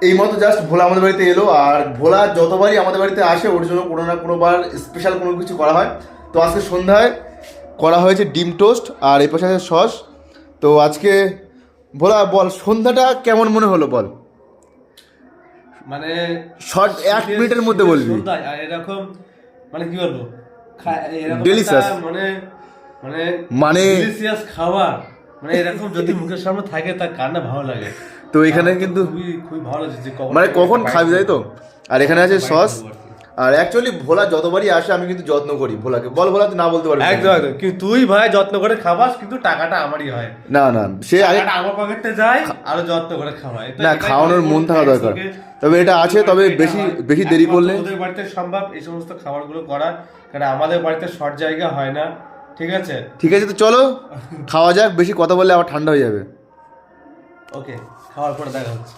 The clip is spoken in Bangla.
এই মতো জাস্ট ভোলা আমাদের বাড়িতে এলো, আর ভোলা যতবারই আমাদের বাড়িতে আসে ওর জন্য কোনো না কোনোবার স্পেশাল কোনো কিছু করা হয়। তো আজকে সন্ধ্যায় করা হয়েছে ডিম টোস্ট, আর এই পাশে আছে সস। তো আজকে ভোলা বল সন্ধ্যাটা কেমন মনে হলো বল, মানে শর্ট 1 মিনিটের মধ্যে বলবি। সন্ধ্যায় আর এরকম মানে কি বলবো, এরকম Delicious. একটা মানে মানে মানে ডিলিশিয়াস খাবার, মানে এরকম যদি মুখের সামনে থাকে তার কান্না ভালো লাগে। তো এখানে আমার তো কিন্তু খুবই ভালো লাগছে যে মানে কখন খাবি তাই তো। আর এখানে আছে বাইরে সস, খাবো আর কি। আর অ্যাকচুয়ালি ভোলা যতবারই আসে আমি কিন্তু যত্ন করি ভোলাকে। বল ভোলা তুই না বলতে পারবি না। একদম একদম, কিন্তু তুই ভাই যত্ন করে খাবাস, কিন্তু টাকাটা আমারই হয়। না না সে আগে টাকাটা আমার পকেটে যায়, আরো যত্ন করে খাওয়াই। না, খাওয়ানোর মন থাকা দরকার। তবে এটা আছে, তবে বেশি বেশি দেরি করলে ওদের বাড়িতে সম্ভব এই সমস্ত খাবারগুলো করা, কারণ আমাদের বাড়িতে শর্ট জায়গা হয় না। ঠিক আছে, ঠিক আছে, তো চলো খাওয়া যাক, বেশি কথা বললে আবার ঠান্ডা হয়ে যাবে। ওকে, খাওয়ার পরে দেখা হচ্ছে।